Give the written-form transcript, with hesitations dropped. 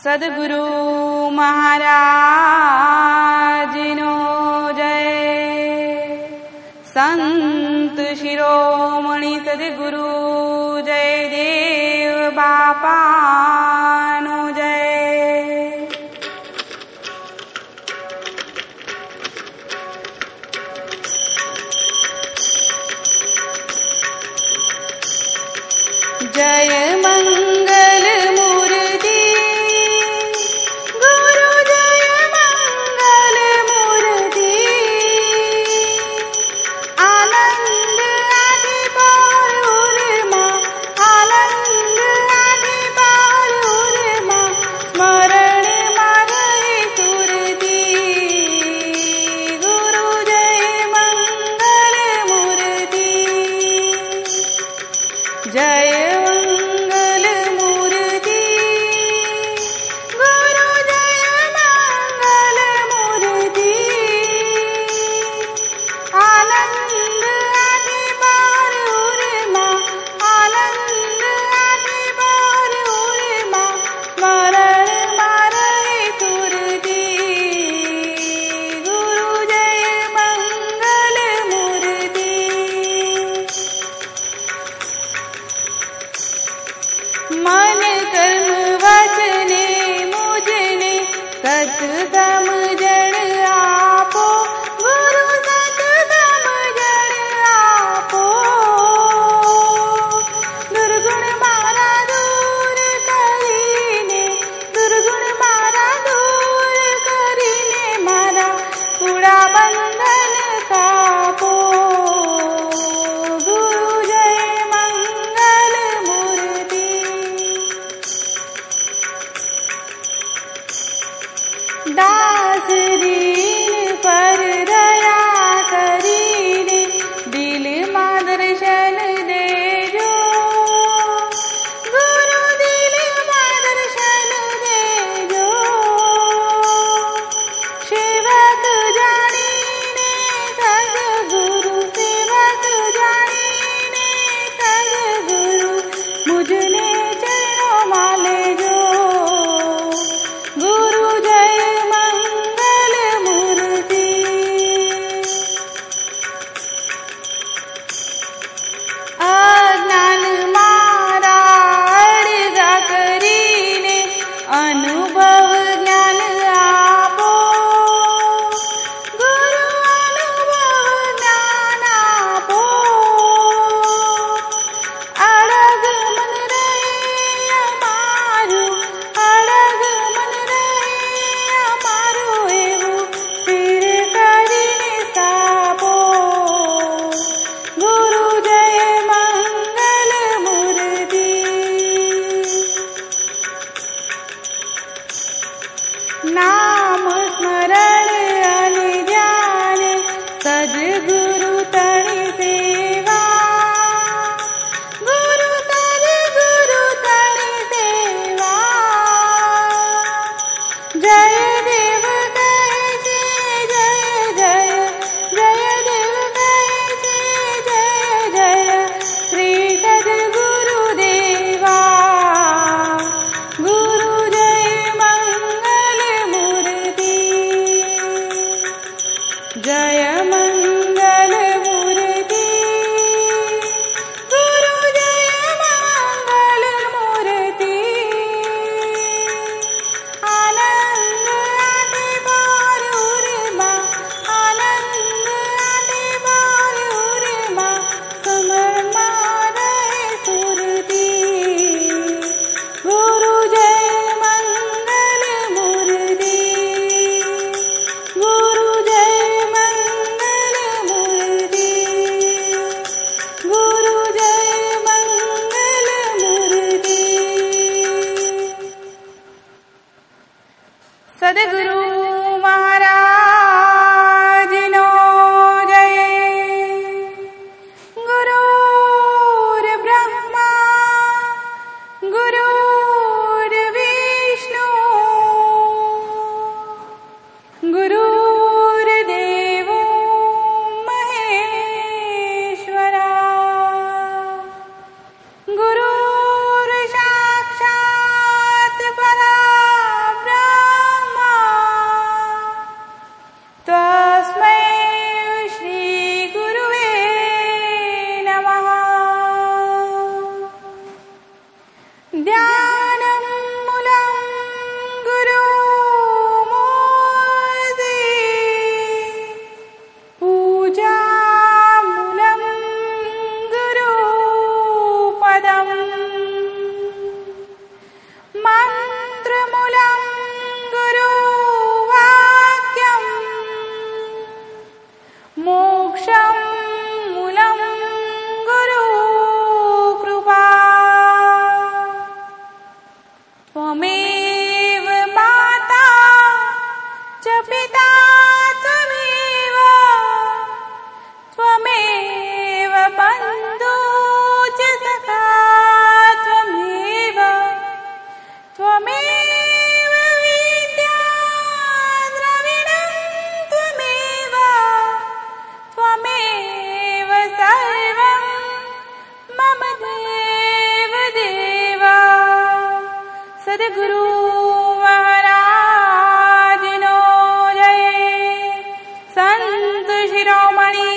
सद्गुरु महाराजनो जय। संत शिरोमणि सद्गुरु जयदेव बापानो जय। जय मंगल मूर्ति गुरु, जय मंगल मूर्ति। आनंद आदि पार उर्मा, आनंद आदि पार उर्मा। स्मरण मारे सुरती गुरु, जय मंगल मूर्ति। जय मन कर्म वचने मुझने सत समझण आपो गुरु, सत समझण आपो। दुर्गुण मारा दूर करीने, दुर्गुण मारा दूर करीने। मारा कूड़ा बंधन कापो गुरु, जय मंगल मूर्ति। दास दीन पर दया करीने, दिल मां दर्शन देजो गुरु, दिल मां दर्शन देजो। सेवक जानीने तज गुरु, सेवक जानीने तज गुरु। मुझने चरणों माले जो गुरु, जय मंगल मूर्ति। अज्ञान मारा अड़गा करीने, अनुभव ज्ञान आपो गुरु, अनुभव ज्ञान आपो। अड़ग मन रहे अमारू, अड़ग मन रहे अमारू। एवं सिर करीने सापो गुरु, जय मंगल मूर्ति। नाम स्मरण अनि ध्यान सद्गुरु तनि सेवा गुरु, सद्गुरु तनि सेवा। जय देव कहे छे जय जय, जय देव कहे छे जय जय। श्री सद्गुरु देवा गुरु, जय मंगल मूर्ति। जय मंगल मूर्ति गुरु, जय मंगल मूर्ति। आनंद आदि पार उर्मा, आनंद आदि पार उर्मा। स्मरण मारे सुरती गुरु, जय मंगल मूर्ति। गुरु, जय मंगल मूर्ति। गुरु, जय मंगल मूर्ति। सद्गुरु महाराजनो जय। गुरुर्ब्रह्मा गुरुर्विष्णु गुरुर्देवो महेश्वरा। गुरुर्साक्षात् पराब्रह्म ध्यानमूलं गुरुमूर्ति पूजामूलं गुरुपदम् मन्त्रमूलं गुरुवाक्यम् मोक्षं मूलं गुरुकृपा त्वमेव माता च पिता त्वमेव त्वमेव बन्धु च सखा त्वमेव त्वमेव विद्या द्रविणं त्वमेव त्वमेव सर्वं मम देव देव सद्गुरु महाराज नो जय संत शिरोमणि